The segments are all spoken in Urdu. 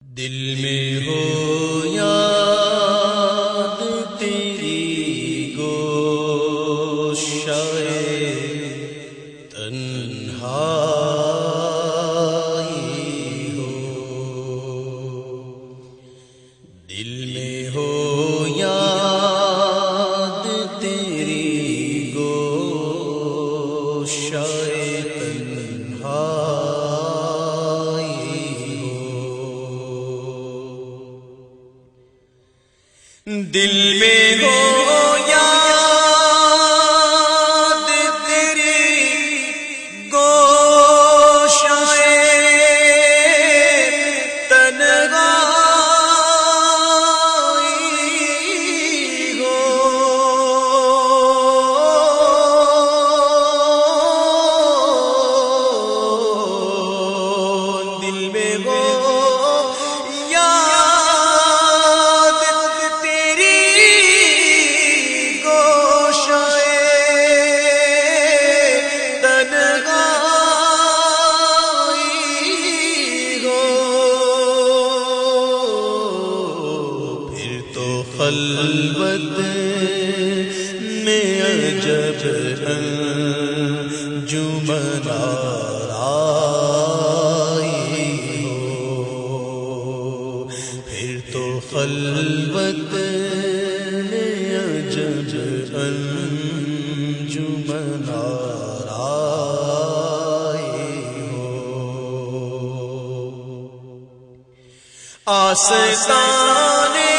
دل میں ہو یاد تیری گوشائے تنہائی ہو، دل میں ہو یاد تیری گوشائے دل میں ہو یاد تیری گوشائے تنہائی ہو، دل میں ہو خلوت میں عجب انجمن آرائی ہو، پھر تو خلوت میں عجب انجمن آرائی ہو، آستانے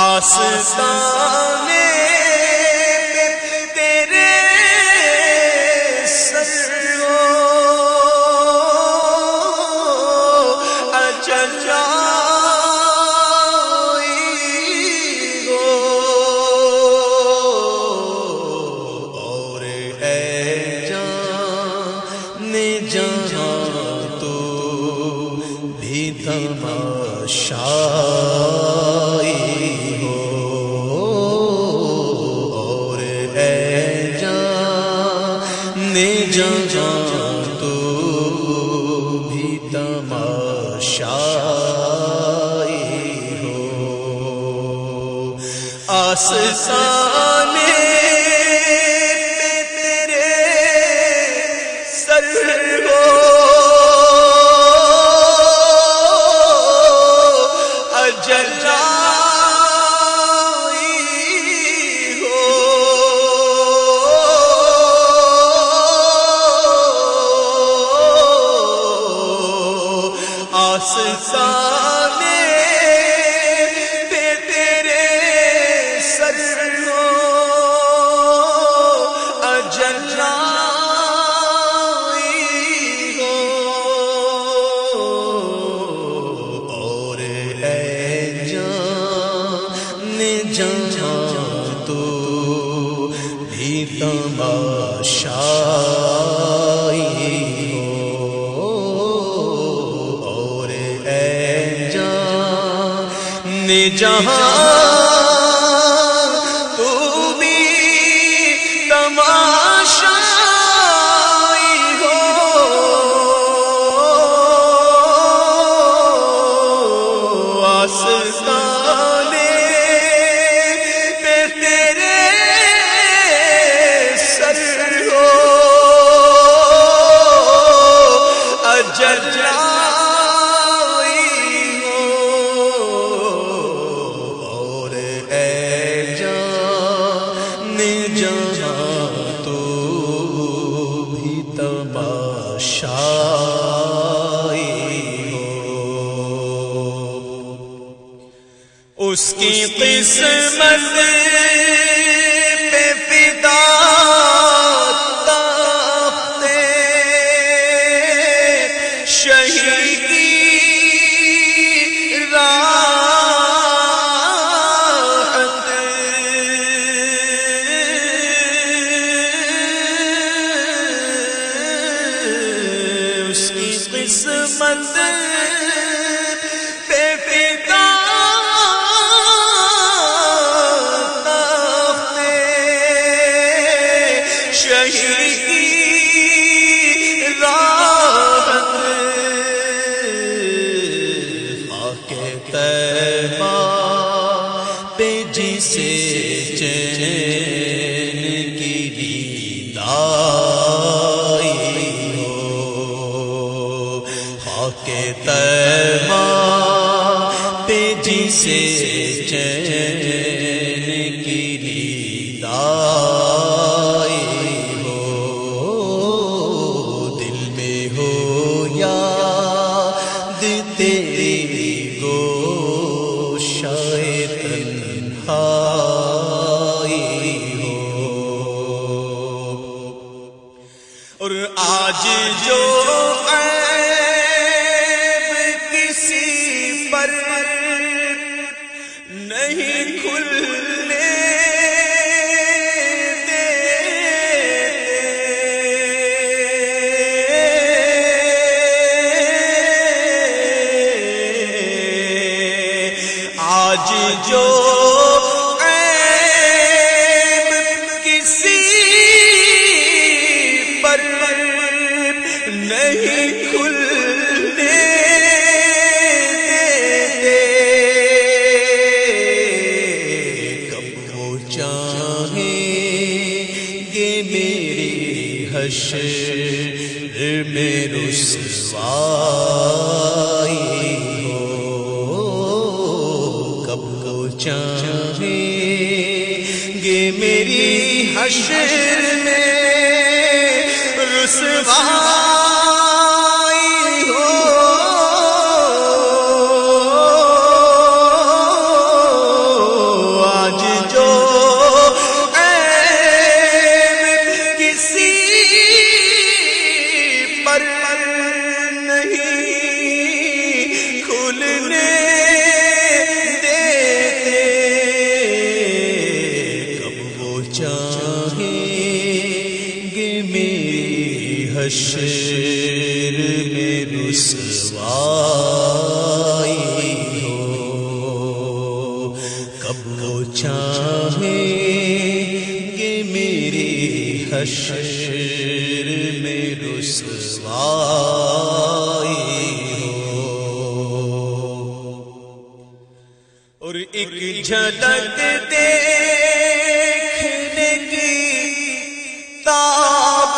آستانے پہ تیرے سر ہو اجلائی ہو، اور اے جان جہاں تو بھی تماشائی جہاں تو بھی تماشائی ہو، آستانے پہ تیرے سر ہو آستانے پہ تیرے سر ہو اجلائی ہو، اور اے جان جہاں تو بھی تماشائی جہاں تو بھی تماشائی ہو، آستانے پہ تیرے سر ہو جہاں تو بھی تماشائی ہو، اس کی قسمت پہ فدا تخت شہیدی راحت طیبہ پہ جسے چین کی دید آئی ہو، خاک طیبہ پہ جسے چین کی دید آئی ہو، دل میں ہو یاد تیری گوشائے تنہائی ہو، اور آج جو عیب کسی پر نہیں کھلنے آج جو عیب کسی پر نہیں کھلنے دیتے، کب وہ چاہیں گے میری حشر میں رسوائی ہو، کب وہ چاہیں گے میری حشر میں رسوائی ہو، آج جو عیب کسی پر نہیں کھلنے دیتے، کب وہ چاہیں گے میری حشر میں رسوائی ہو، کب وہ چاہیں گے میری حشر میں رسوائی ہو، اور ایک جھلک دیکھنے کی تاب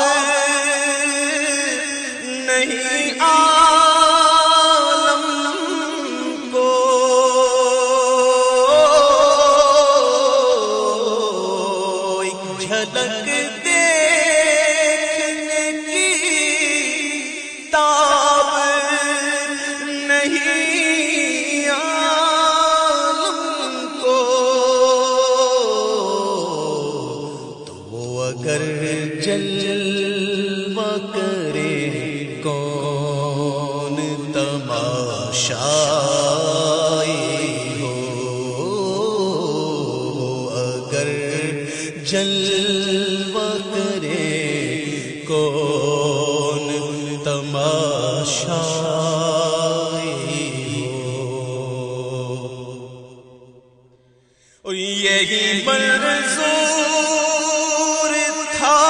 نہیں عالم کو، ایک جھلک دیکھنے کی تاب نہیں عالم کو، تو وہ اگر جلوہ کرے کون تماشائی ہو، اگر جلوہ کرے کون تماشائی ہو، اور یہی منظور تھا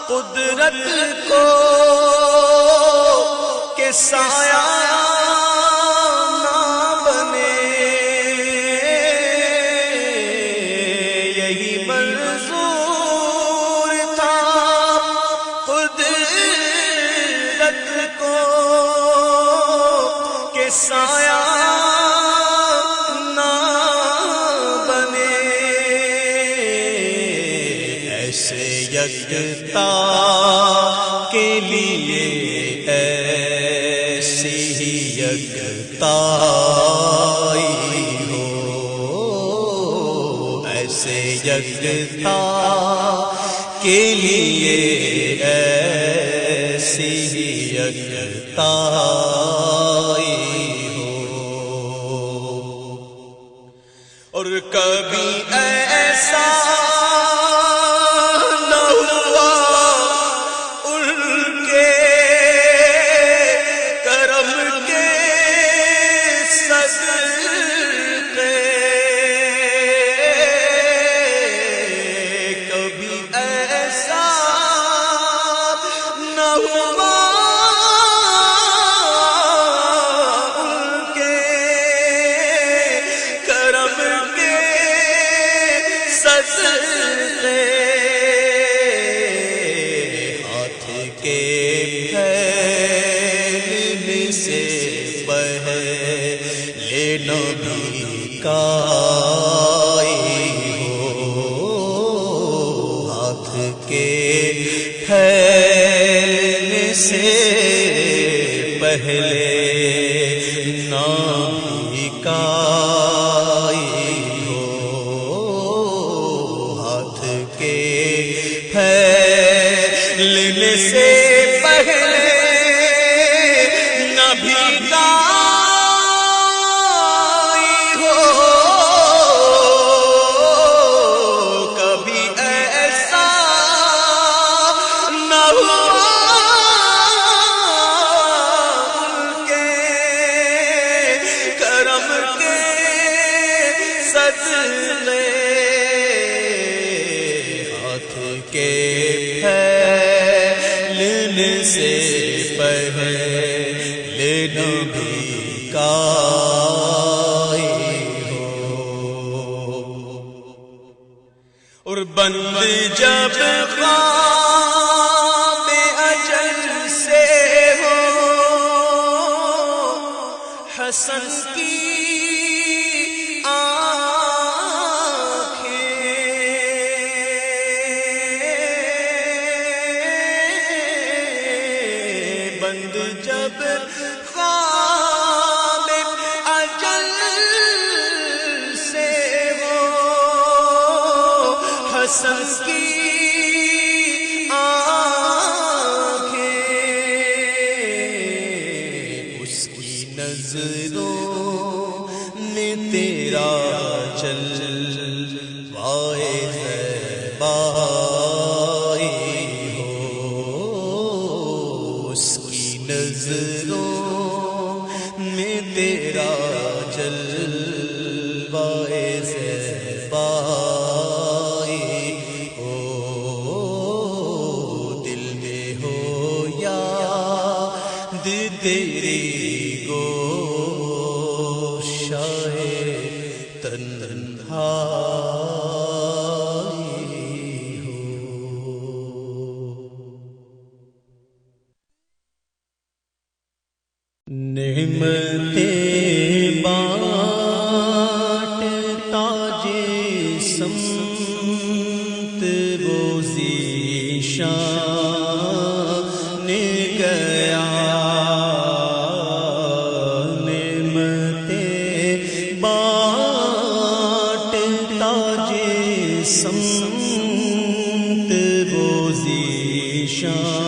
قدرت کو کہ سایہ نہ بنے، یہی منظور تھا قدرت کو کہ سایہ نہ بنے، ایسے یکتا کے لیے ایسی ہی یکتائی ہو، ایسے یکتا کے لیے ایسی ہی یکتائی ہو، اور کبھی ایسا نبی کا ہاتھ کے پھیلنے سے پہلے نبی کا ہاتھ کے پھیلنے سے پہلے نبی کا ہاتھ کے پھیلنے سے پہلے نبی کا اور بند جب خواب اجل سے ہو حسن کی بند جب خواب اجل سے ہو حسن کی آنکھیں اس کی نظروں نے تیرا جلوائے زیبائی نظروں میں تیرا جلوہ زیبائی ہو دل میں ہو یاد تیری گوشائے تنہائی ہو نعمتیں بانٹتا جسمت وہ ذیشان گیا نعمتیں بانٹتا جسمت وہ ذیشان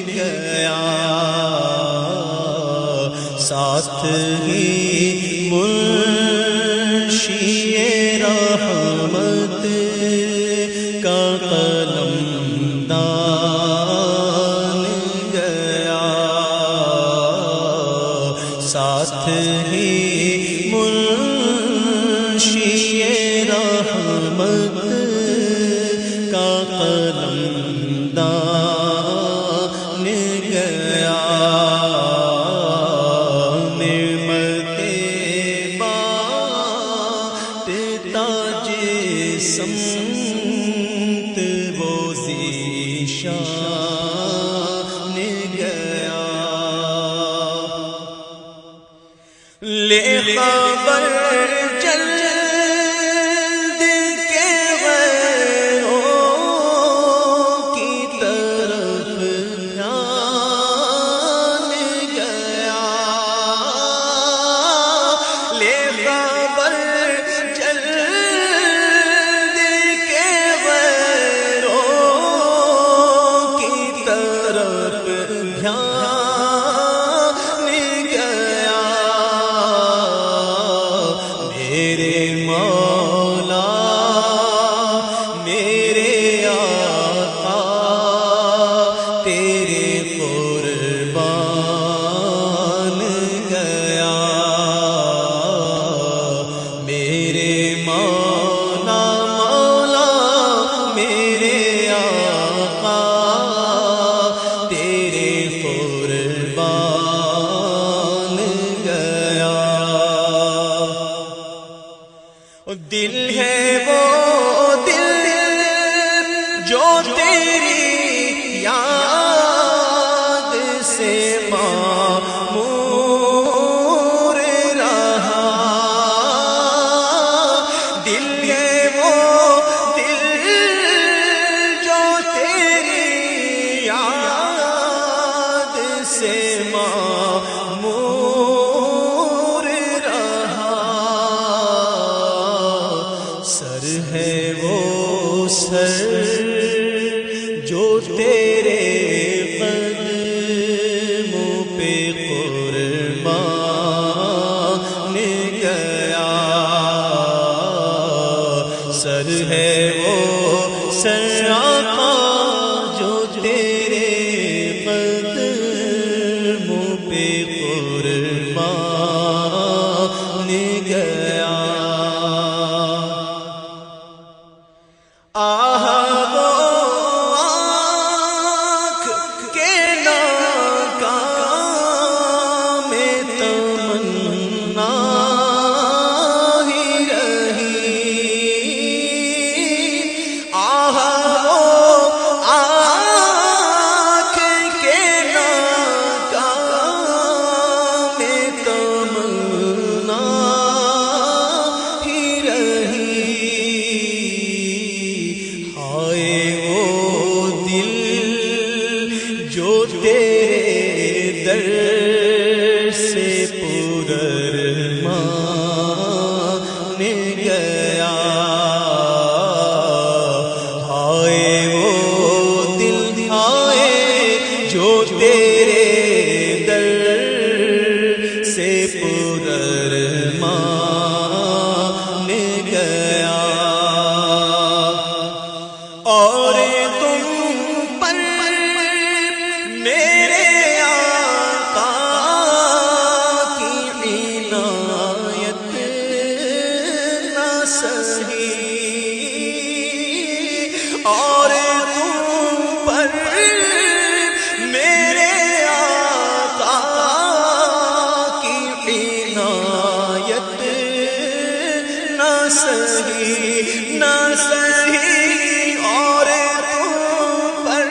گیا ساتھ ہی منشی رحمت کا قلم دان گیا ساتھ ہی منشی رحمت کا قلم دان گیا سمت وہ ذیشان گیا لے خبر جلد کے غیروں کی طرف دھیان گیا لے خبر دل ہے وہ دل جو تیری یاد سے معمور گیا آہ وہ آنکھ کے ناکام تمنا ہی رہی آہ وہ آنکھ کے ناکام تمنا ہی رہی ہائے وہ دل جو تیرے در سے پرارمان گیا ہائے وہ دل ہائے جو تیرے در سے پرارمان گیا اور تم پر میرے آقا کی عنایت نہ سہی اور تم پر میرے آقا کی عنایت نہ سہی نہ سہی اور تم پر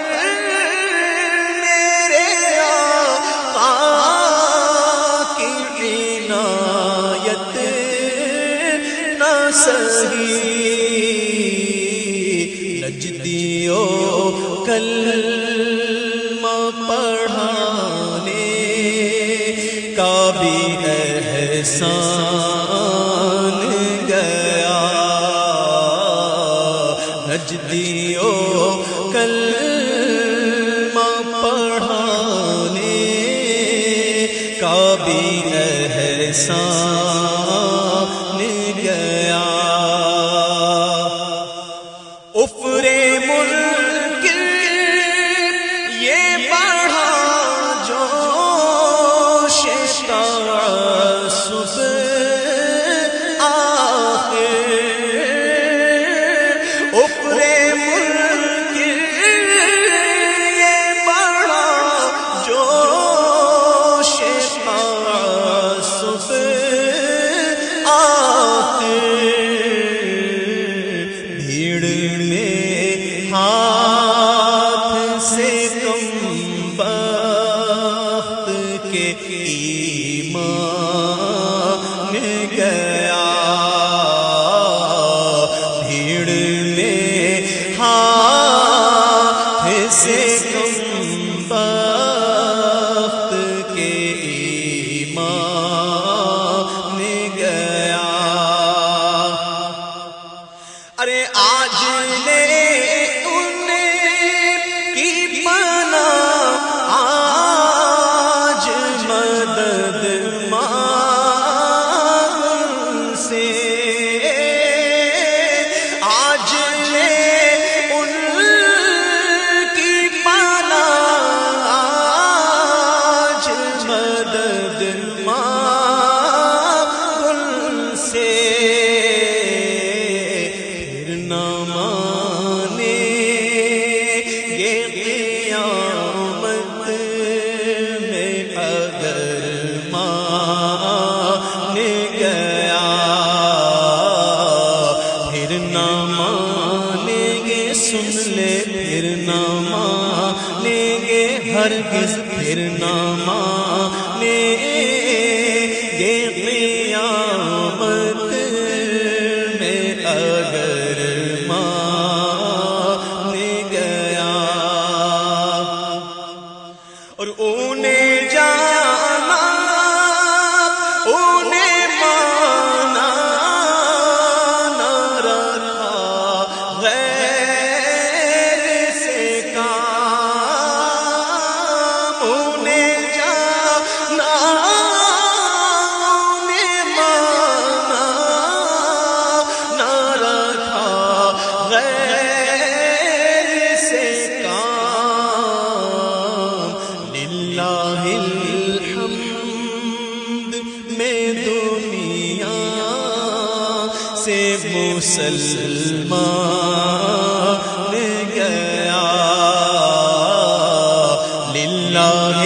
میرے آقا کی عنایت نہ سہی نجدیو کلمہ پڑھانے کا بھی احسان گیا نجدیو کلمہ پڑھانے کا بھی احسان گیا افرے ملک یہ بڑھا جوش تعصب آخر افرے ملک یہ بڑھا جوش تعصب آخر بھیڑ میں ہاتھ سے کم بخت کے ایمان گیا بھیڑ میں ہاتھ سے کم بخت کے ایمان گیا ارے آج لے ان کی پناہ آج مدد مانگ سے آج لے ان کی پناہ آج مدد مانگ سے نہ مانیں گے قیامت میں اگر مان گیا پھر نہ مانیں گے سن لے پھر نہ مانیں گے ہرگز پھر نہ مانیں گے قیامت میں اگر مان گیا اور انہیں جانا انہیں مانا نہ رکھا غیر سے کام انہیں جانا انہیں مانا نہ رکھا غیر سے کام للہ الحمد میں دنیا سے مسلمان گیا، للہ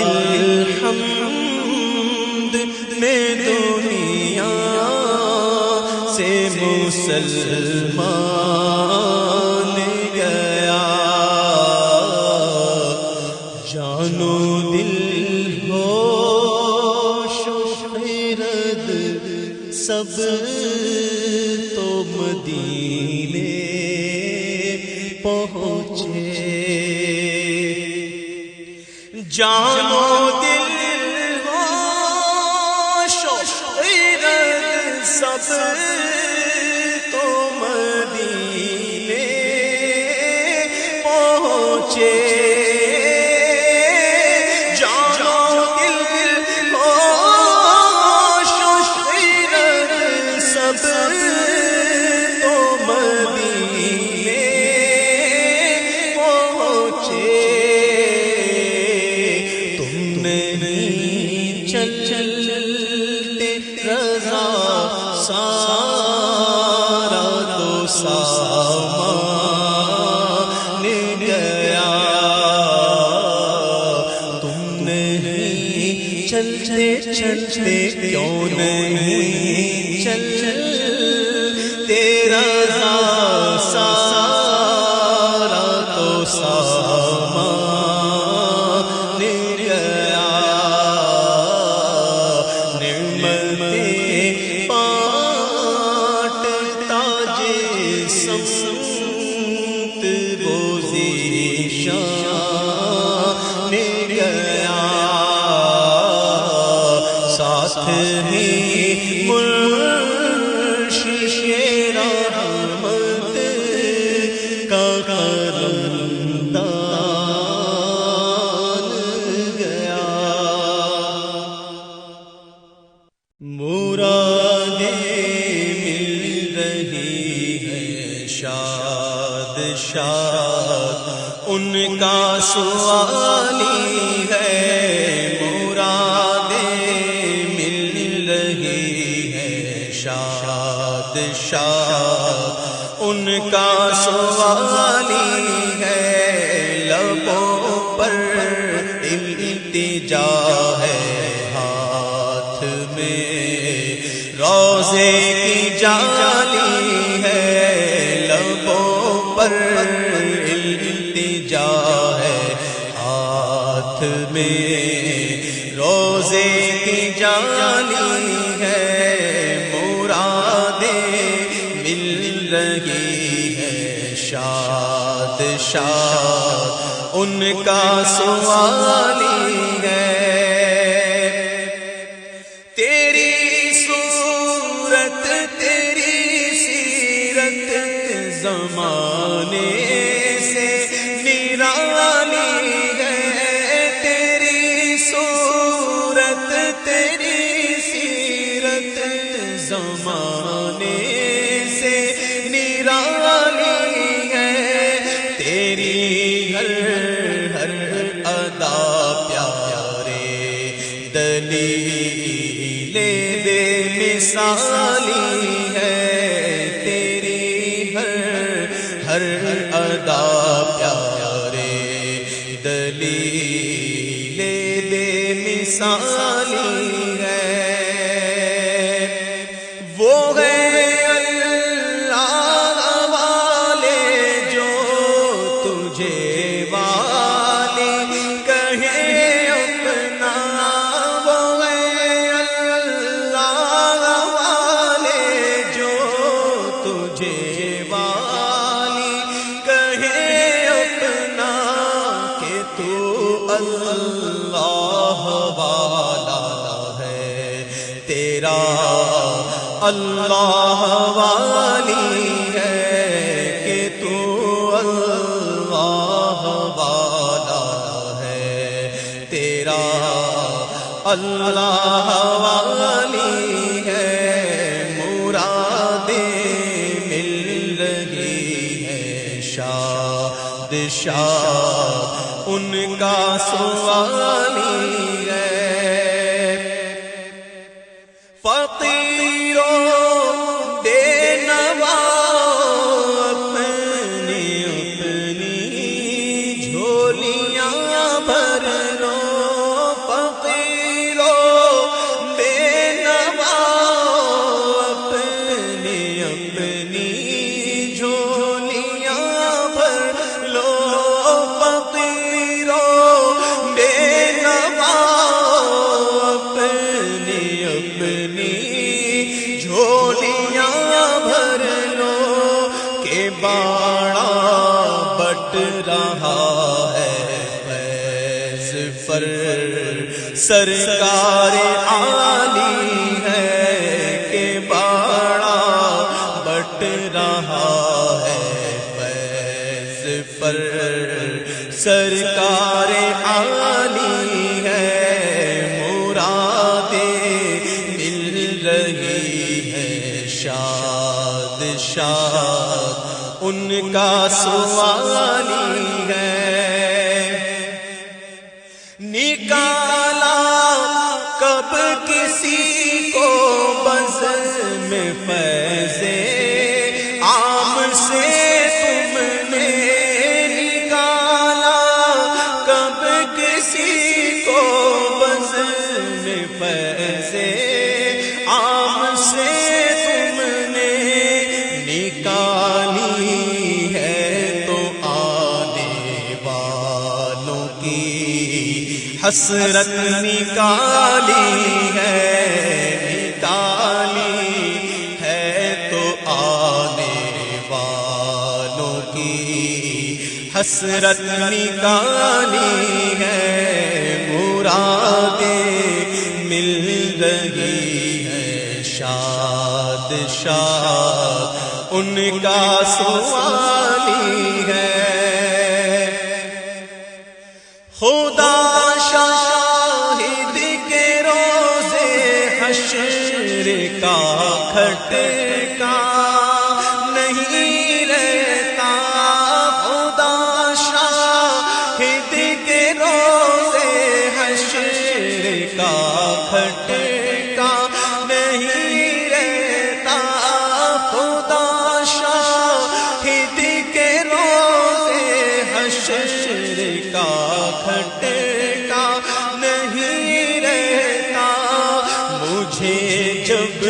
الحمد میں دنیا سے مسلمان گیا، جانو دل ہوش و خرد سب تو مدینے پہنچے، جانو دل ہوش و خرد سب تو مدینے پہنچے، چلتے رضا سارا تو سامان گیا، تم نہیں چلتے چلتے کیوں نہیں چلتے رضا سارا تو سامان گیا، سمت بوزی شان گیا، ساتھ ہی مرشد رحمت کا قلمدان گیا، شاد ان کا سوالی ہے، مرادیں مل رہی ہے، شاد شاد ان کا سوالی ہے، لبوں پر التجا ہے، ہاتھ میں روزے کی جالی ہے، لبوں پر التجا ہے، ہاتھ میں روزے کی جالی ہے، مرادیں مل رہی ہے، شاد شاد ان کا سوالی ہے، تیری صورت تیری سیرت زمانے سے نرالی ہے، تیری صورت تیری سیرت زمانے سے نرالی ہے، تیری ہر ہر ادا پیارے دلیل بے مثالی ہے، ہر ادا پیارے دلیل بے مثالی ہے، وہ ہے اللہ والے جو تجھے والی کہے اپنا، وہ ہے اللہ والے جو تجھے اللہ والا ہے، تیرا اللہ والی ہے، کہ تو اللہ والا ہے، تیرا اللہ والی ہے، مرادیں مل رہی ہے، شاد شاد ان کا سوالی ہے، فقیروں بے نام جھولیاں بھر لو کہ باڑا بٹ رہا ہے فیض پر سرکار عالی ہے کہ باڑا بٹ رہا ہے فیض پر سرکار عالی ہے مل رہی ہے شاد شاد ان کا سوالی ہے نکالا کب کسی کو بزم میں فیض عام سے تم نے نکالا کب کسی کو بزم میں فیض عام سے تم نے نکالی ہے تو آنے والوں کی حسرت نکالی ہے تو آنے والوں کی حسرت نکالی ہے مرادیں مل رہی ہے شاد شاد ان کا سوالی ہے خدا شاہد کے روزے حشر کا کھٹکا نہیں رہتا خدا شاہد کے روزے حشر کا کھٹکا نہیں رہتا خدا شاہد کے روزے حشر کا کھٹکا نہیں رہتا مجھے جب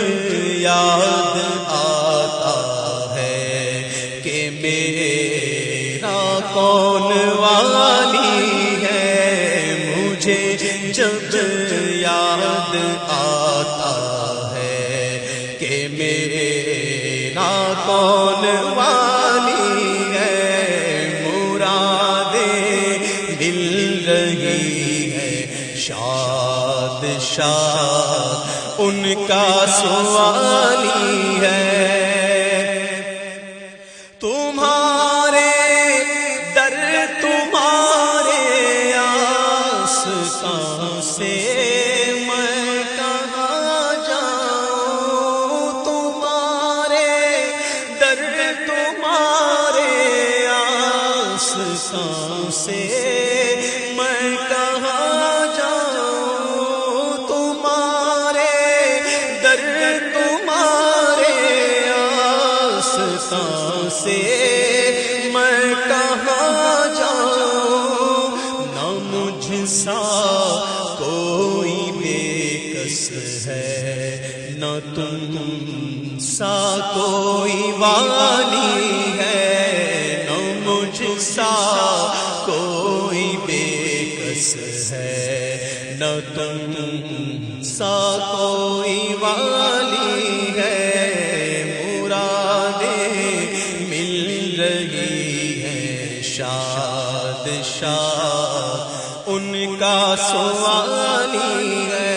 یاد آتا ہے کہ میرا کون والی ہے مجھے جب یاد آتا ہے کہ میرا کون والی ہے شاد شاد ان کا سوالی ہے تمہارے در تمہارے آستان سے میں کہاں جاؤں تمہارے در تمہارے آستان سے میں کہاں جاؤں تمہارے در تمہارے آستان سے میں کہاں جاؤں نہ مجھ سا کوئی بے کس ہے نہ تم سا کوئی والی ہے نہ مجھ سا کوئی بے کس ہے نہ تم سا کوئی والی ہے مرادیں مل رہی ہے شاد شاد ان کا سوالی ہے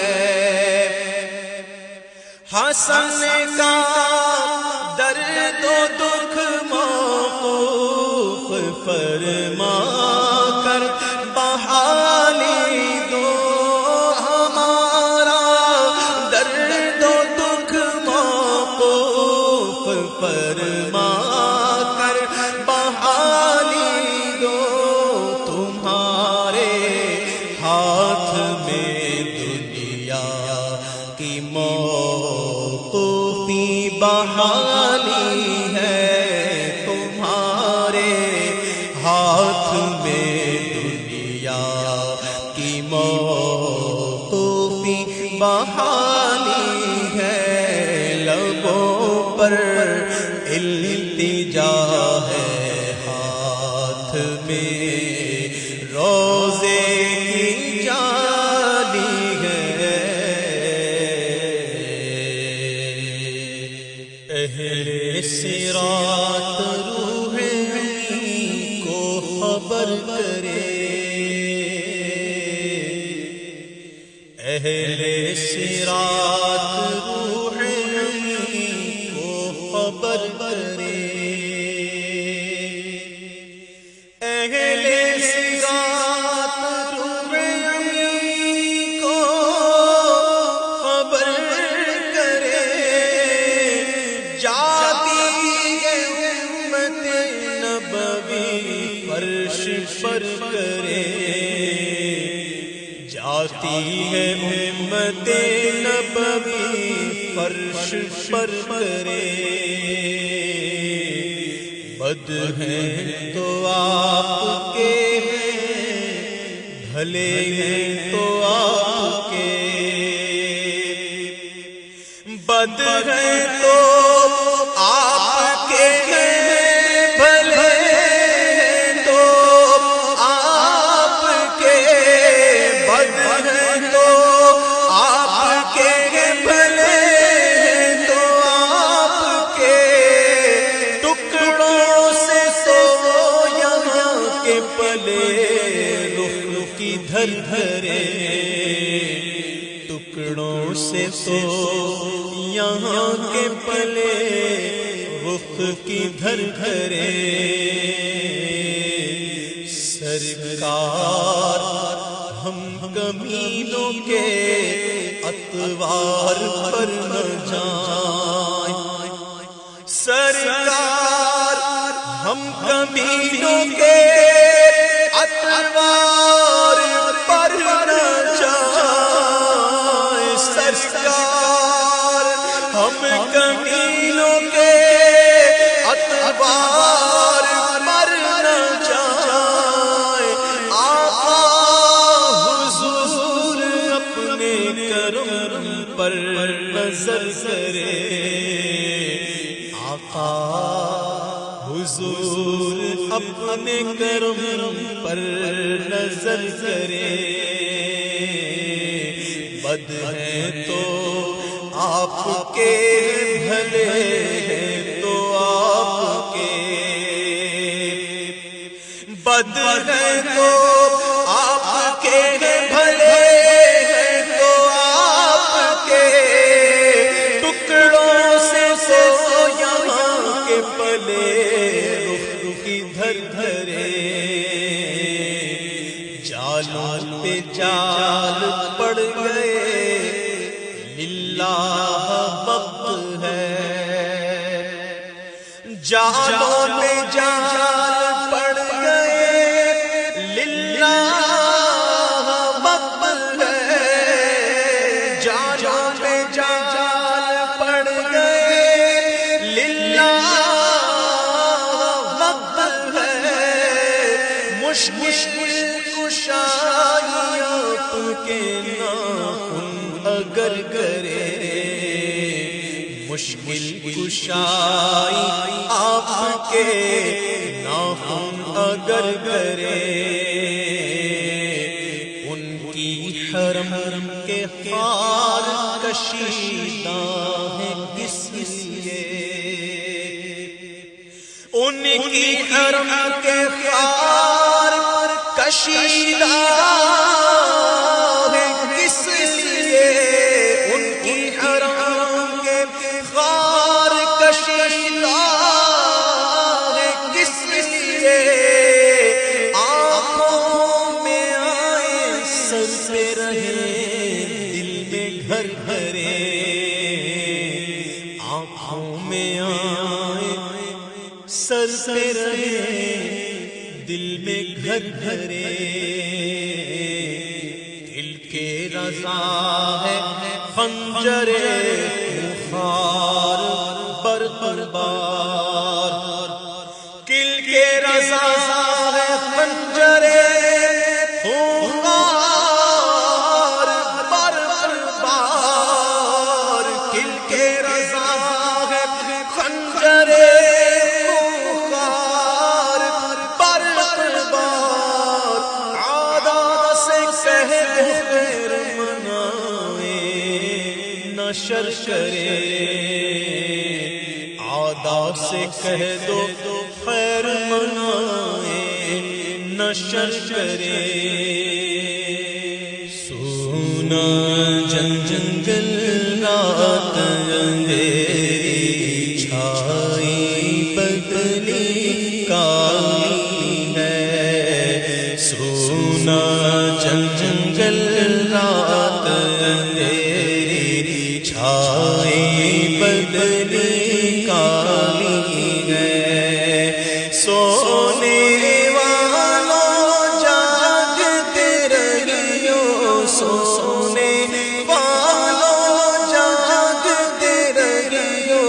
حسن کا درد و دکھ موقوف فرما کر بحالی دو ہمارا درد و دکھ موقوف فرما کر بحالی دو تمہارے ہاتھ میں دنیا کی موقوفی بحالی ہے تمہارے ہاتھ میں دنیا کی موقوفی بحالی ہے لبوں پر التجا ہے ہاتھ میں روزے کی جالی ہے اہل صراط روح ہمیں کو خبر کرے، اہل صراط روح ہمیں کو خبر کرے، اہل صراط روح ہمیں کو خبر کرے، جاتی ہے امت نبوی فرش پر کرے، جاتی ہے امت نبوی فرش پر کرے، بد ہیں تو آپ کے بھلے ہیں تو آپ کے، بد ہیں تو آپ کے بھلے تو آپ کے، بد ہیں تو آپ کے بھلے تو آپ کے، ٹکڑوں سے تو یہاں کے پلے رخ کی دھر دھرے، ٹکڑوں سے تو یہاں کے پلے رخ کی دھر دھرے، سرکار ہم کمینوں کے اتوار پر نہ جائیں، سرکار ہم کمینوں کے اتوار پر نہ جائیں، سرکار ہم کمینوں کے اتوار پر نہ جائیں، آقا حضور اپنے کرم پر نظر کرے، آقا حضور اپنے کرم پر نظر کرے، بد ہیں تو آپ کے بھلے ہیں تو آپ کے، بد ہیں تو آپ کے بھلے ہیں تو آپ کے، ٹکڑوں سے سو یہاں کے پلے رخ کی دھر دھرے، جالوں پہ جال پڑ گئے للہ وقت ہے، جالوں پہ جال پڑ گئے للہ وقت ہے، جالوں پہ جال پڑ گئے للہ وقت ہے، مشکل کشائی آپ کے نام اگر کرے، مشکل کشائی آپ کے ناخن اگر کرے، ان کی حرم کے خار کشیدہ ہے کس لیے، ان کی حرم کے خار کشیدہ ہے کس لیے، ان کی حرم کے خار کشیدہ ہے کس لیے، آنکھوں میں آئے سر پہ رہے دل میں گھر گھرے، آنکھوں میں آئے سر پہ رہے دل میں گھر گھرے، دل کے رضا ہے خنجر خار بر بار، دل کے رضا ہے خنجر خار بر بار، دل کے رضا ہے خنجر نشر سے کہہ دو خیر منائے نشر کرے سونا جنگل رات اندھیری چھائی بدلی کالی ہے سونا جنگل رات اندھیری چھائی بدلی کالی ہے سونے سونے والوں جاگتے رہیو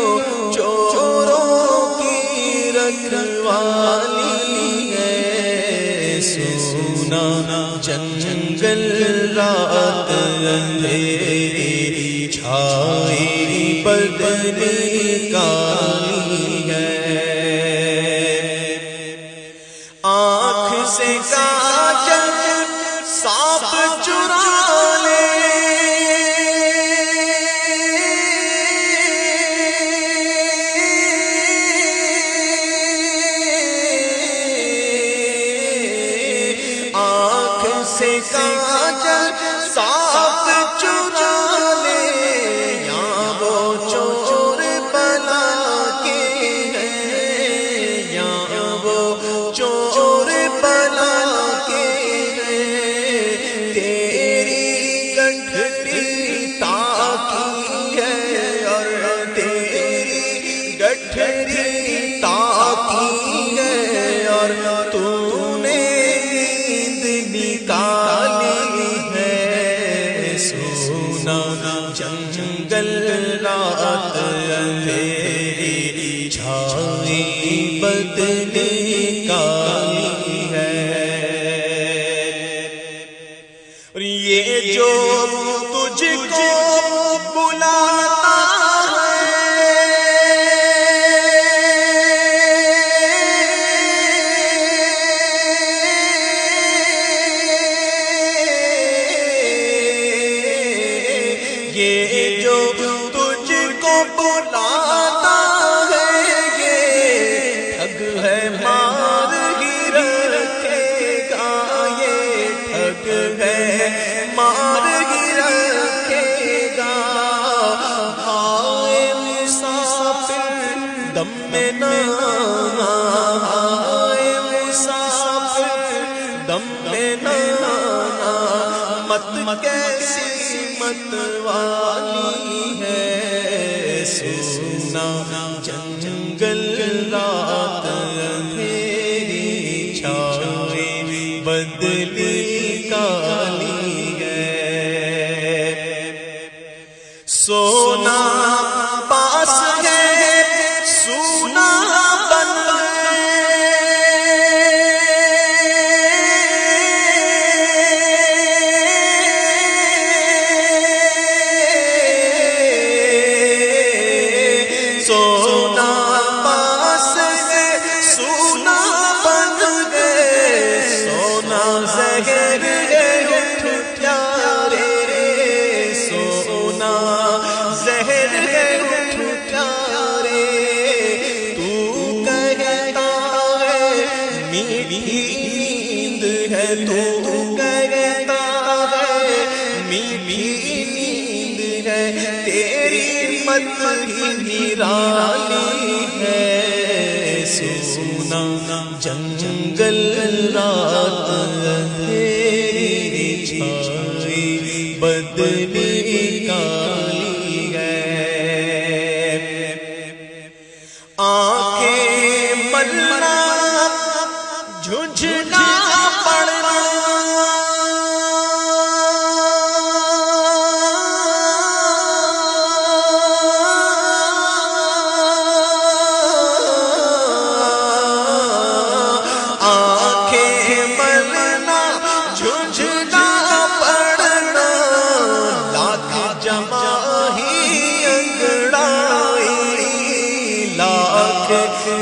چوروں کی رکھوالی ہے سونا جنگل رات اندھیری چھائی بدلی کالی ہے آنکھ سے کاجل سانپ چرا سے کاجل سانپ چرا لے یا وہ چور بلا کے ہیں یا وہ چور بلا کے ہیں تیری گٹھری تاکی ہے اور تیری گٹھری تاکی ہے اور تو نے کالی ہے سونا جنگل رات اندھیری چھائی بدلی کالی ہے اور یہ جو تجھ کو بلاتا یہ جو تجھ کو بلاتا ہے یہ ٹھگ ہے مار ہی رکھے گا یہ ٹھگ ہے مار ہی رکھے گا آئے مسافر دم میں نہ آئے مسافر دم میں نہ مت کیسی مت والی ہے سونا جنگل رات اندھیری چھائی بدلی کالی ہے سونا پاس ہے سونا بن سونا پاس ہے سونا بن گئے سونا زہر ہے اٹھ پیارے سونا زہر ہے اٹھ پیارے تو کہتا ہے میری نیند ہے تو کہتا ہے میری نیند ہے تیری مت ہی نرالی ہے سونا جنگل رات اندھیری چھائی بدلی کالی ہے آنکھیں ملنا جھنجھنا پڑنا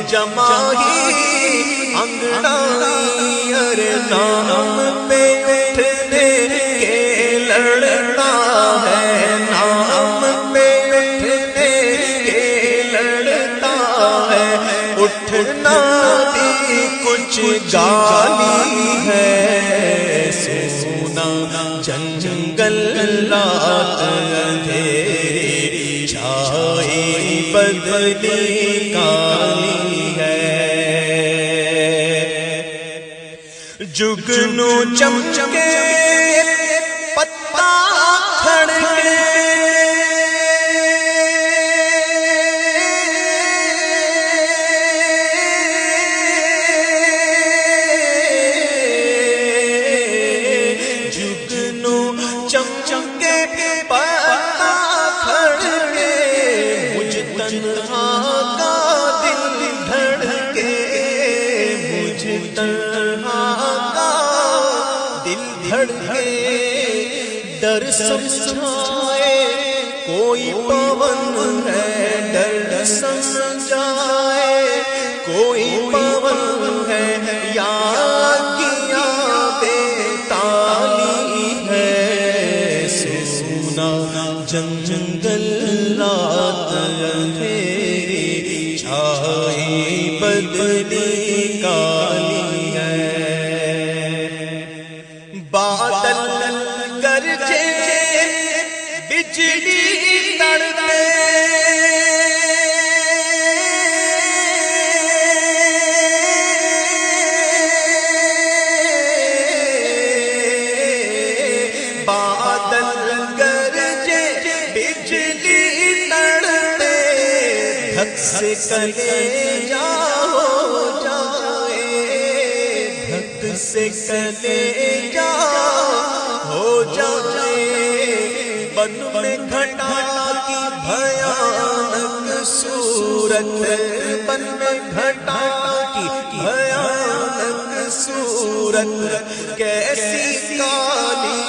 جمع ہی انگڑائی ارے نام پہ اٹھنے کے لڑتا ہے نام پہ اٹھنے کے لڑتا ہے اٹھنا بھی کچھ گالی ہے، سونا جنگل رات اندھیری چھائی بدلی کالی ہے، جگنو چمچمے پتا کھڑکے ڈر سمجھائے کوئی پون ہے، ڈر سمجھائے کوئی پون ہے، یاد کیا بے تالی ہے، سونا جنگل رات اندھیری چھائی بدلی کالی ہے، بادل گرجے بجلی تڑپے بادل گرجے بجلی تڑپے دھک سے کلیجا ہو جائے، دھک سے کلیجا ہو جائے، بن میں گھٹا کی بھیانک صورت، بن میں گھٹا کی بھیانک صورت، کیسی کالی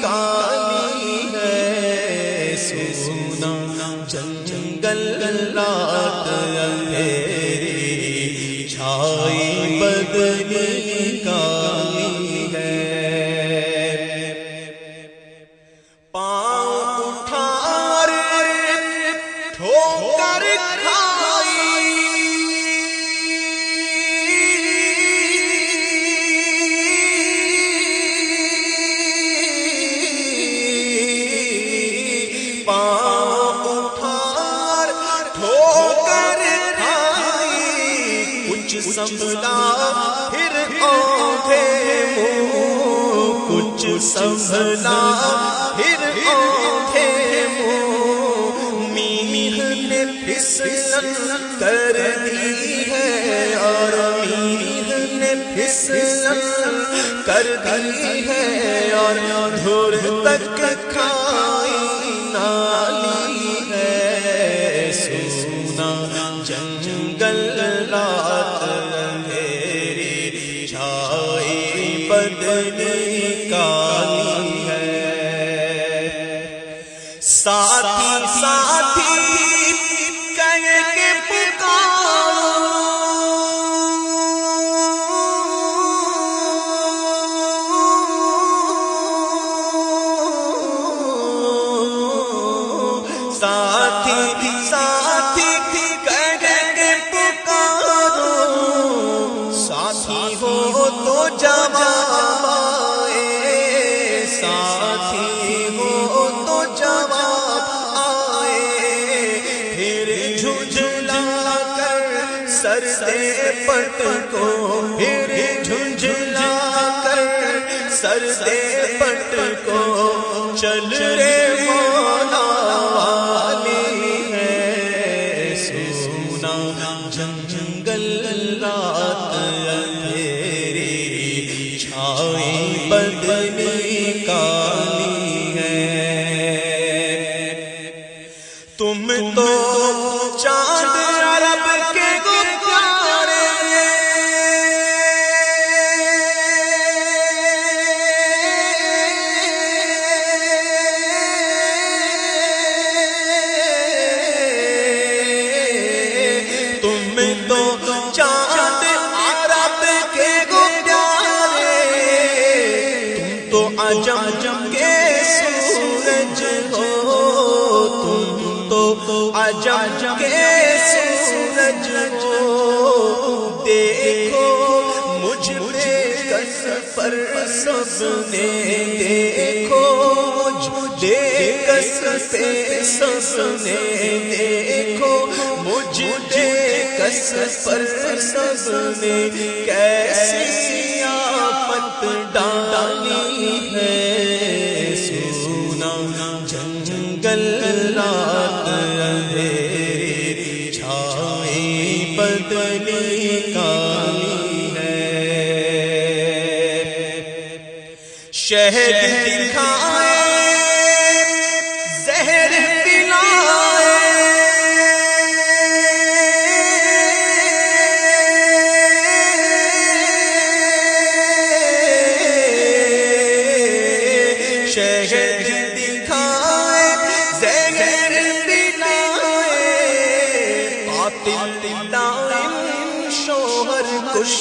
کالی ہے، سونا جنگل رات اندھیری چھائی بدلی کالی ہے، سنبھلا پھر آنکھیں منہ، کچھ سنبھلا پھر آنکھیں منہ، میہ نے پھسلن کر دی ہے، اور میہ نے پھسلن کر دی ہے، اور دھر تک کھائی نالی ہے، سونا جنگل رات اندھیری چھائی بدلی کالی ہے، ساتھی ساتھی کہہ کے پکارو، ساتھی ساتھی ساتھی ہو تو جواب آئے، ساتھی ہو تو جواب آئے، پھر جھنجھلا کر سر دے پٹ کو، پھر جھنجھلا کر سر دے پٹ کو، چل رے مولا والی ہے، سونا جنگل رات اندھیری چھائی بدلی کالی ہے، تم تو چاند عرب کے گلزارے، تم تو چاند عرب کے گلزارے، تم تو عجم کے سورج ہو، تم تو عجم کے سورج ہو، سب نے دیکھو مجھے کس پہ سب نے دیکھو مجھے کس پر سب نے کیسی آفت ڈالی ہے سونا جنگل رات اندھیری چھائی بدلی کالی ہے شہد دکھائے زہر پلائے شہد دکھائے زہر پلائے قاتل دائم شوہر کش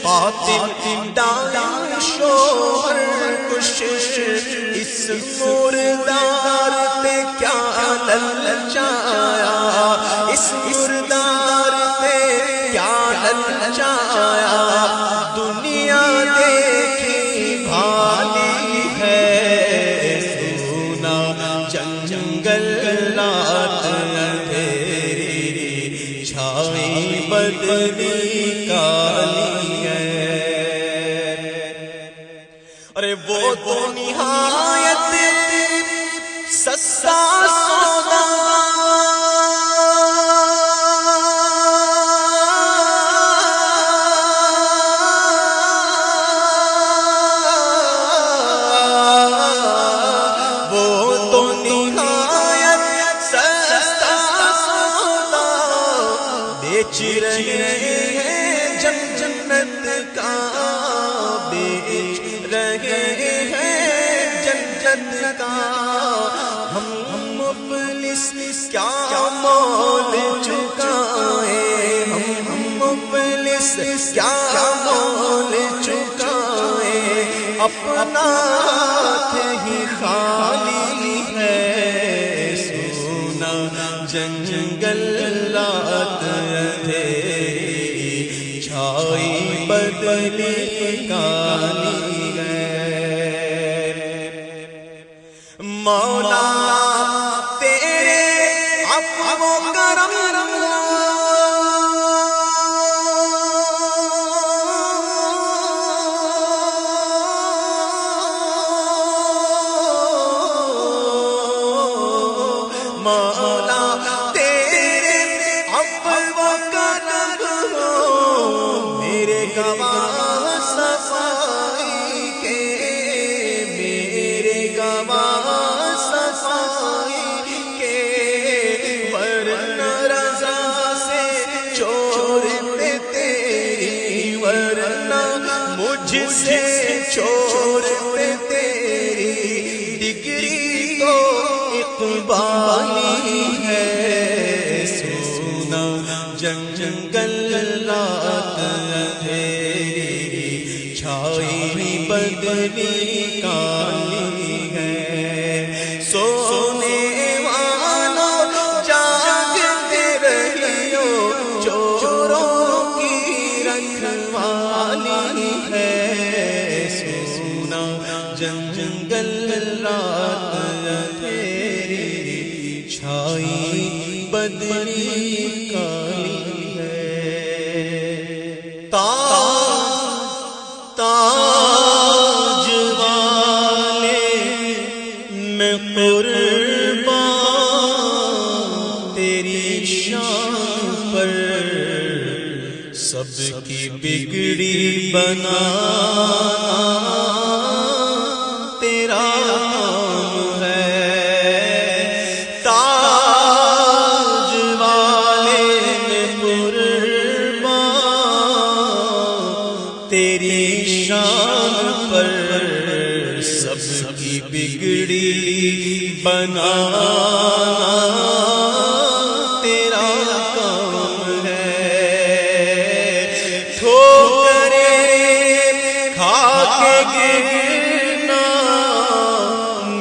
قاتل دائم شوہر کش اس مردار پہ کیا للچایا اس مردار پہ کیا للچایا دنیا دیکھی بھالی ہے سونا جنگل رات اندھیری چھائی بدلی کالی ہے ارے وہ تو نہایت سستا سودا وہ تو نہایت سستا سودا بیچ رہے ہیں جنت کا بیچ رہے ہیں جنت کا ہم مفلس کیا مول چکائے ہم مفلس کیا مول چکائے اپنا ہی خالی ہے سونا جنگل رات اندھیری چھائی بدلی کالی ہے مولا تیرے عفو و کرم مولا تیرے عفو و کرم میرے گواہ صفائی کے میرے گواہ صفائی کے ورنہ رضا سے چھوڑتے تیری ورنہ مجھ سے چھوڑتے تیری ڈگری تو اقبالی ہے سونا جنگل رات اندھیری چھائی بدلی کالی ہے سونے والوں جاگتے رہیو چوروں کی رکھوالی ہے سونا جنگل رات اندھیری چھائی بدلی کالی ہے تاج والے میں قربان تیری شان پر سب کی بگڑی بنا تیرا کام ہے تاج والے میں قربان تیری شان پر سب کی بگڑی بنا تیرا کام ہے ٹھوکریں کھا کے گرنا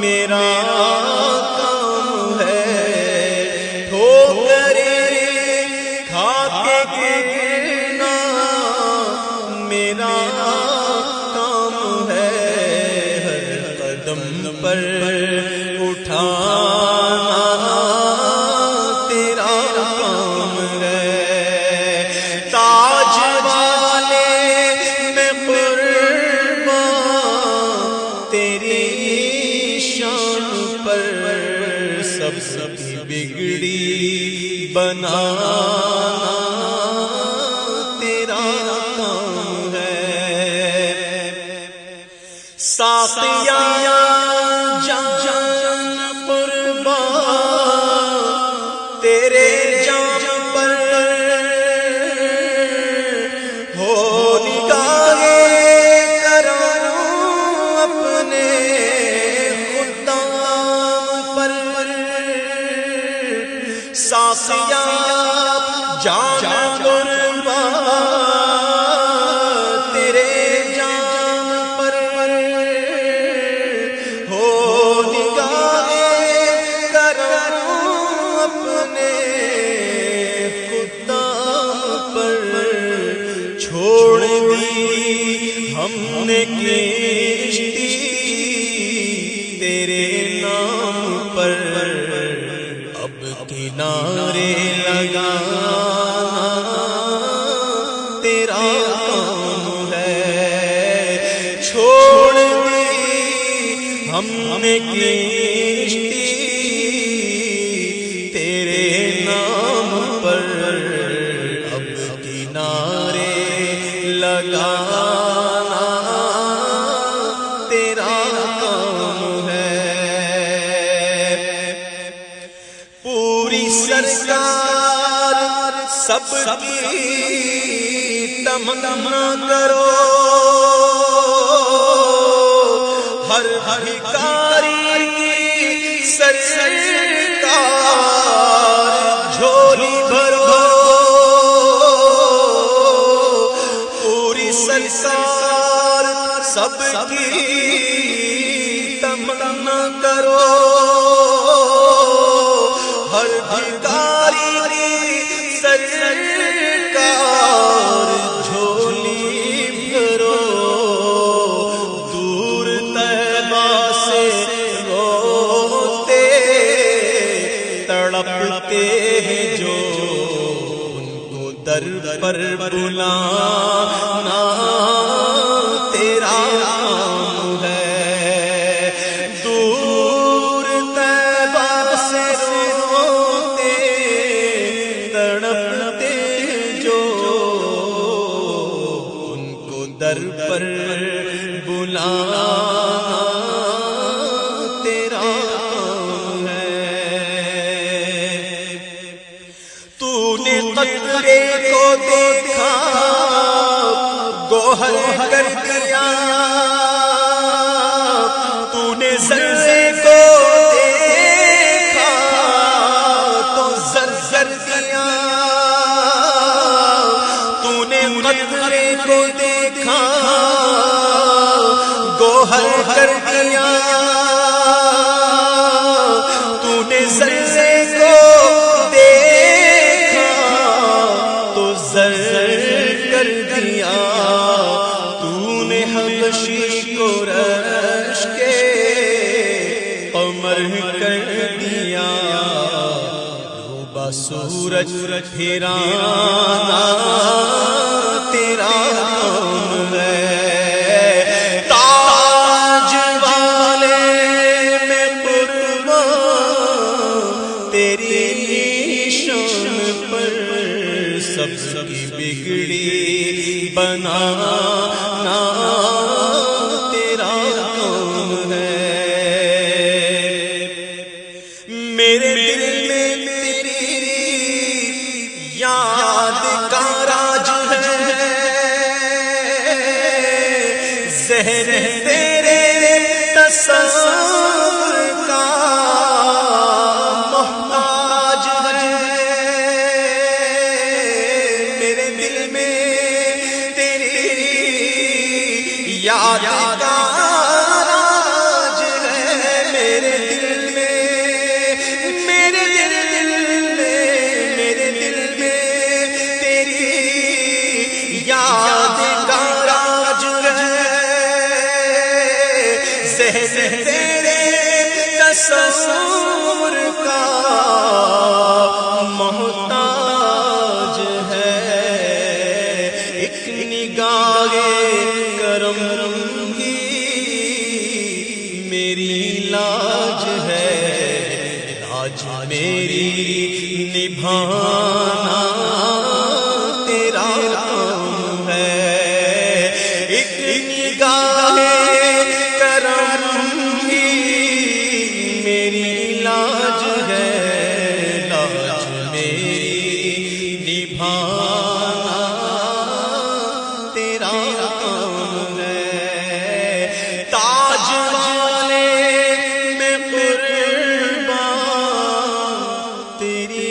میرا کام ہے ٹھوکریں کھا کے گرنا میرا کام ہے بنانا تیرا کام ہے۔ ساقیا جان قربان تیرے جام پر ہو نگاہ کرم اپنے خدام پر۔ ساقیا جان قربان تیرے جام پر ہو نگاہ کرم اپنے خدام پر۔ چھوڑ دی ہم نے کشتی تیرے نام پر، اب کنارے لگانا تیرا کام ہے۔ چھوڑ دی ہم نے کشتی تیرے نام پر، اب کنارے لگانا تیرا کام ہے۔ پوری سرکار سب کی تمنا کرو، ہر بھکاری کی سرکار جھولی بھرو۔ پوری سرکار سب کی تمنا کرو، ہر بھکاری کی سرکار جھولی بھرو۔ دور طیبہ سے روتے تڑپتے ہیں جو، ان کو در پر بلانا تیرا کام ہے۔ دور طیبہ سے روتے تڑپتے جو، ان کو در پر بلانا تیرا کام ہے۔ تو نے قطرے کو دیکھا گوہر کر دیا، تو نے ذرے کو دیکھا تو زر دیا، تو نے قطرے کو دیکھا گوہر کر دیا، تو نے ذرے کو دیکھا تو زر کر دیا، تو نے حبشی کو رش کے قمر کر دیا۔ ڈوبا سورج پھرانا تیرا کام ہے۔ تاج والے میں قربان تیری شان پر، سب کی بگڑی بنانا تیرا کام ہے۔ میرے دل میں تیری یاد کا راج ہے، ذہن تیرے تصور کا محتاج ہے۔ میرے دل میں تیری یاد کا راج ہے، میرے دل میں، میرے دل میں تیری یاد کا راج ہے، ذہن تیرے تصور کا محتاج ہے۔ ایک نگاہ کرم کی میری لاج ہے، لاج میری نبھانا تیرا کام ہے، ایک نگاہ کرم ہی میری لاج ہے، لاج میری نبھانا تیرا کام ہے، تاج والے میں قربان تیری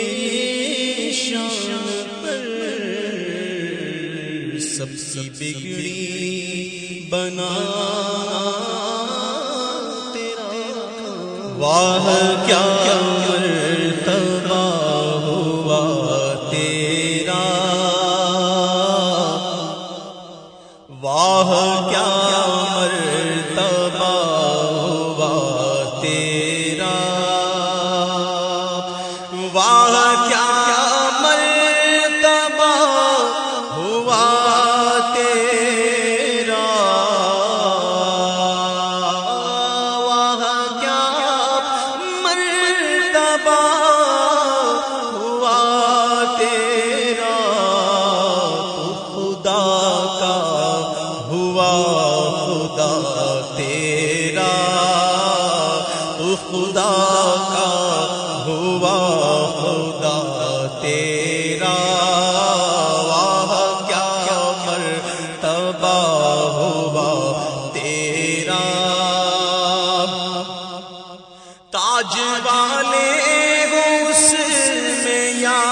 شان پر، سب کی بگڑی بنا تیرا کام، واہ کیا مرتبہ ہوا تیرا، واہ کیا مرتبہ ہوا تیرا، واہ کیا مرتبہ ہوا تیرا، واہ کیا مرتبہ ہوا تیرا، تو خدا کا ہوا خدا تیرا، تو خدا کا ہوا خدا تیرا، واہ کیا مرتبہ ہوا تیرا، تاج والے ہو اس میں یا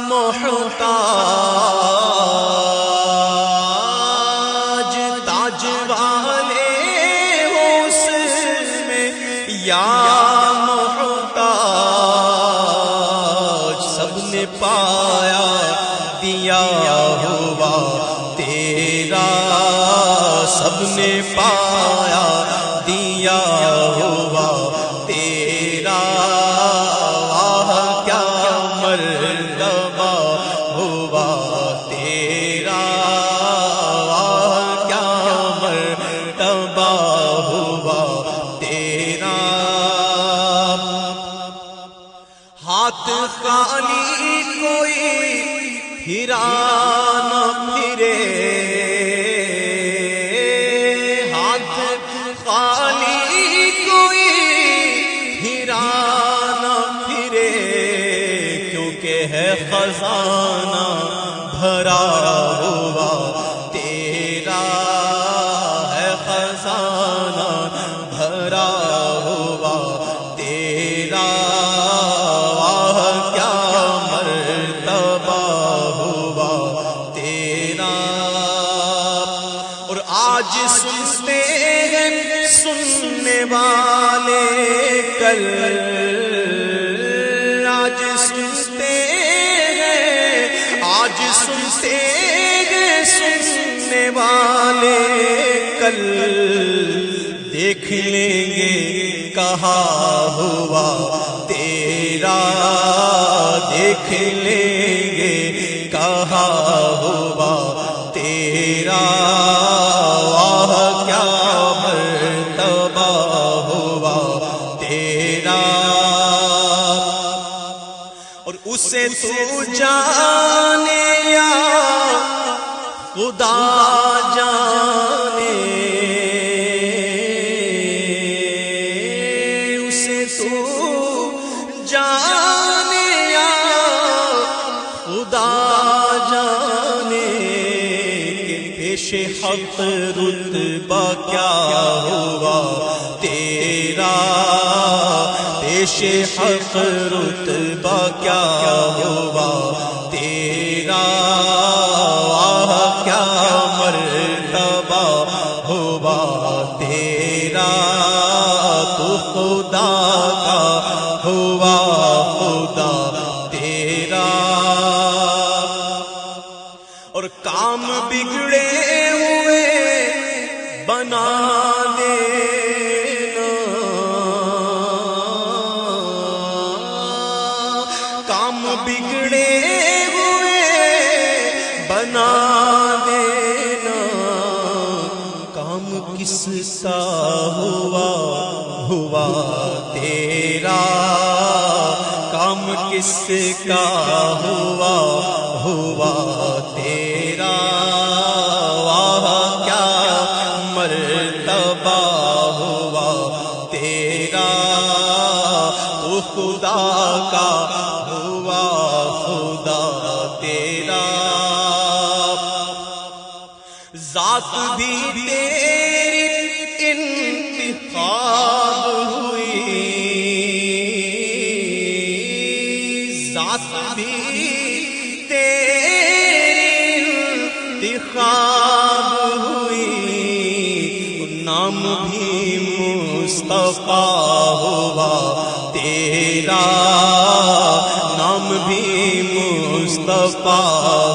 محتاج، تاج والے ہو اس میں یا محتاج، سب نے پایا دیا ہوا تیرا، سب نے پایا دیا ہوا تیرا، واہ کیا مرتبہ ہوا تیرا، واہ کیا مرتبہ ہوا تیرا، ہاتھ خالی کوئی پھرا نہ پھرے، ہاتھ خالی کوئی پھرا نہ پھرے، کیونکہ ہے خزانہ بھرا ہوا تیرا، ہے خزانہ بھرا ہوا تیرا، واہ کیا مرتبہ ہوا تیرا، اور آج سنتے ہیں سننے والے کل، آج سنتے ہیں، آج سنتے ہیں سننے والے کل، دیکھ لیں گے کہاں ہوا تیرا، دیکھ لیں گے کہاں ہوا تیرا، واہ کیا مرتبہ ہوا تیرا، اور اسے تو جانے یا خدا جانے، اسے تو جانے یا خدا جانے، کہ پیش حق رتبہ کیا ہوا تیرا، پیش حق رتبہ کیا ہوا تیرا، واہ کیا مرتبہ ہوا تیرا، تو خدا کا ہوا خدا تیرا، اور کام بگڑے ہوئے بنا دینا، کام بگڑے ہوئے بنا دینا، کام کس کا ہوا تیرا، کام کس کا ہوا ہوا تیرا، واہ کیا مرتبہ ہوا تیرا، تو خدا کا ہوا خدا تیرا، ذات بھی تیری انتخاب ہوئی، ذات بھی تیری انتخاب ہوئی، نام بھی مصطفیٰ ہوا تیرا، نام بھی مصطفیٰ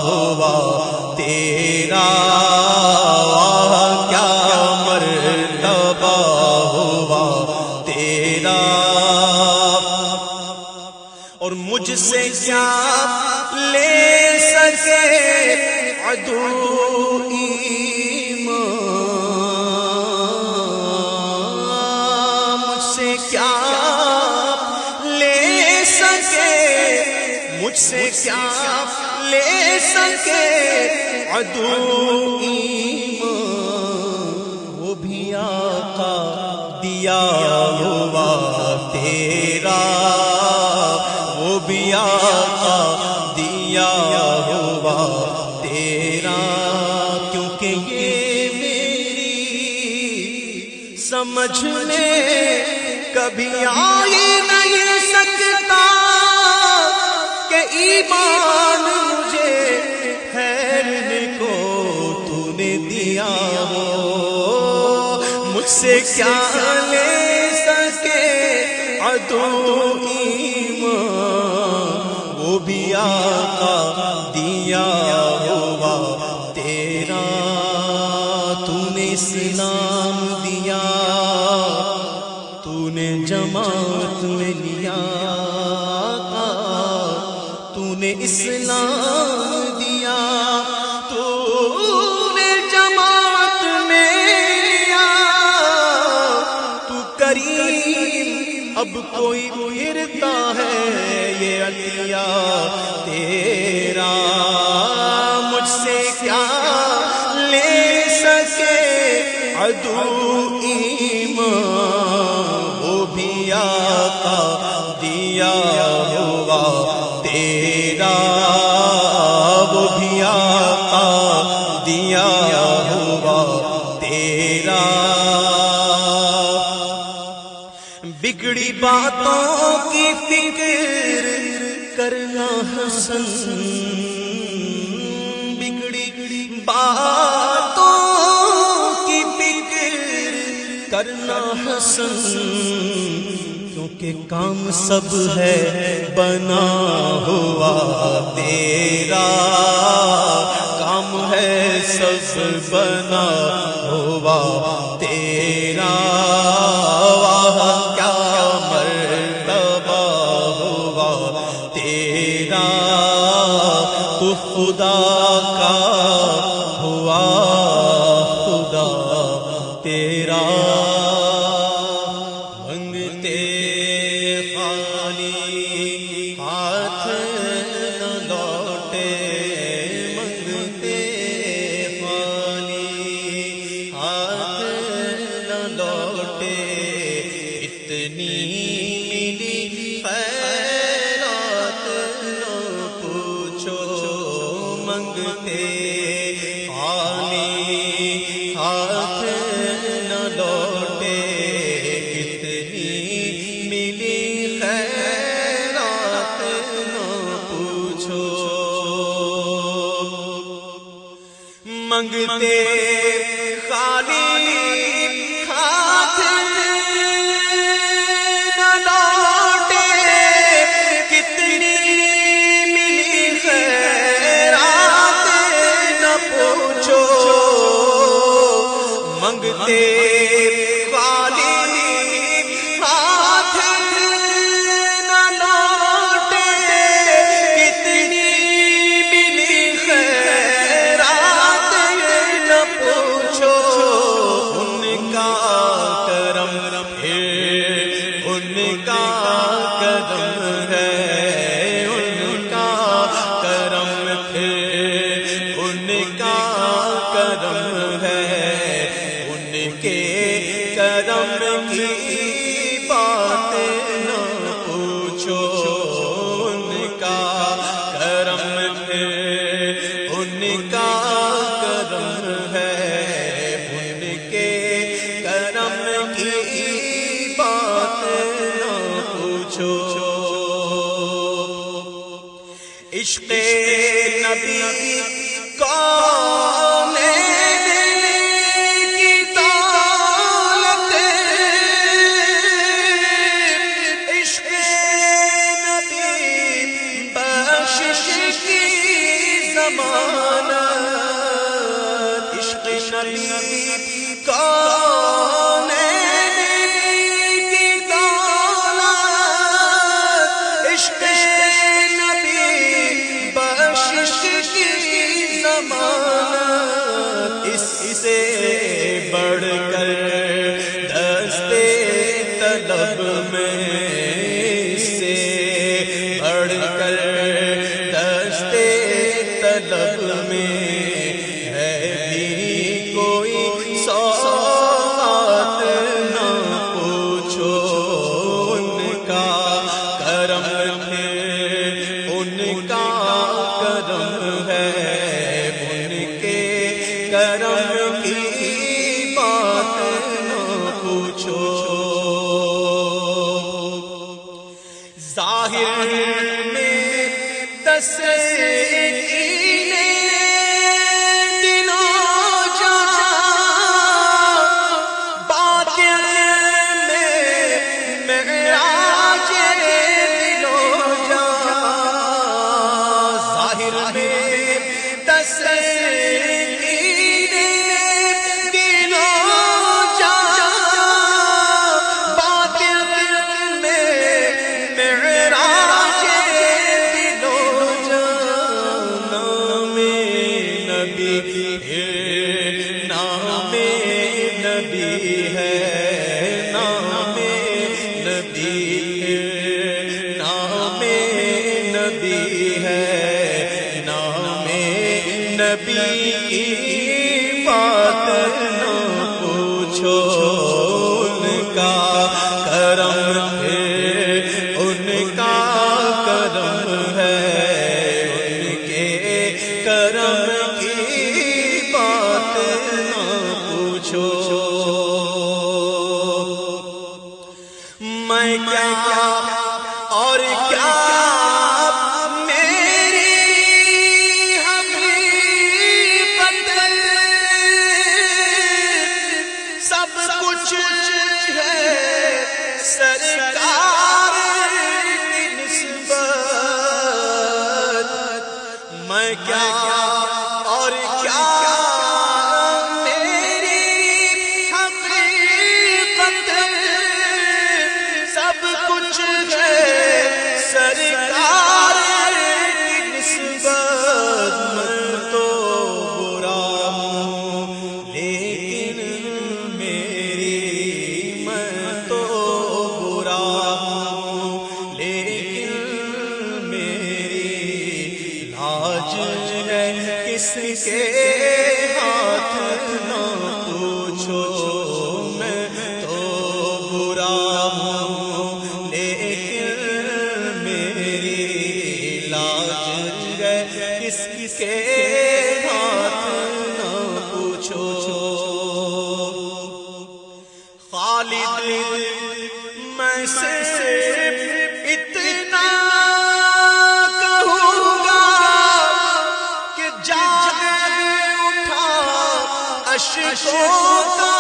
ہوا تیرا، کیا مرتبہ ہوا تیرا، اور مجھ سے کیا لے سکے عدو ایمان، مجھ سے کیا لے سکے، مجھ سے کیا لے سکے عدو ایمان، وہ بھی آقا دیا ہوا تیرا، وہ بھی آقا دیا ہوا تیرا، کیونکہ یہ میری سمجھ میں کبھی آ ہی نہیں سکتا کہ ایمان مجھے ٹھہرنے کو تو نے دیا ہو، مجھ سے کیا لے سکے عدو ایمان، وہ بھی آقا دیا ہوا تیرا، تو نے اسلام دیا، تو نے جماعت میں لیا، تو نے اسلام دیا، تو نے جماعت میں لیا، تو کریم، اب کوئی گرتا ہے یہ عطیہ تیرا، مجھ سے کیا لے سکے عدو ایمان، وہ بھی آقا دیا ہوا تیرا، وہ بھی آقا دیا ہوا تیرا، بگڑی باتوں کی فکر کرنا حسن، بگڑی باتوں کی فکر کرنا حسن، کیونکہ کام سب ہے بنا ہوا تیرا، کام ہے سب بنا ہوا تیرا، واہ کیا مرتبہ ہوا تیرا، تو خدا کا ہوا خدا تیرا، منگتے خالی ہاتھ نہ لوٹے، منگتے خالی ہاتھ نہ لوٹے، اتنی ملی خیرات نہ پوچھو، منگتے خالی ہاتھ نہ لوٹے، کتنی ملی خیرات نہ پوچھو، منگتے خالی ہاتھ نہ لوٹے، کتنی ملی خیرات نہ پوچھو، منگتے خالی ہاتھ نہ لوٹے، کتنی ملی خیرات نہ پوچھو، ان کا کرم ہے، ان کا کرم ہے، کا کرم ہے، ان کے کرم کی بات نہ پوچھو۔ عشق نبی کونین کی دولت، عشق نبی بخشش کی ضمانت، عشق نبی کونین کی دولت، عشق اس سے بڑھ کر دستے طلب میں، اس سے بڑھ کر دستے طلب میں ہے بھی کوئی سوغات نہ پوچھو۔ ان کا کرم ہے، ان کا کرم ہے، کرم کی بات نہ پوچھو۔ ظاہر میں تسکین دلوں جہاں، باطن میں معراج دلوں جہاں، ظاہر میں نام نبی ہے، نام نبی ہے، نام نبی ہے، نام نبی کی بات نہ پوچھو۔ ان کا کرم ہے، ان کا کرم ہے، ان کے کرم کی بات نہ پوچھو۔ میں کیا اور کیا میری حقیقت، سب کچھ ہے سرکار کی نسبت۔ میں کیا اور کیا میری حقیقت، سب کچھ ہے سرکار کی نسبت۔ میں تو برا ہوں لیکن میری، میں تو برا ہوں لیکن میری لاج ہے کس کے ہاتھ نہ پوچھو۔ میں تو برا ہوں لیکن میری لاج ہے کس کے ہاتھ نہ پوچھو۔ خالد میں صرف اتنا کہوں گا کہ جاگ اٹھا اشکوں کا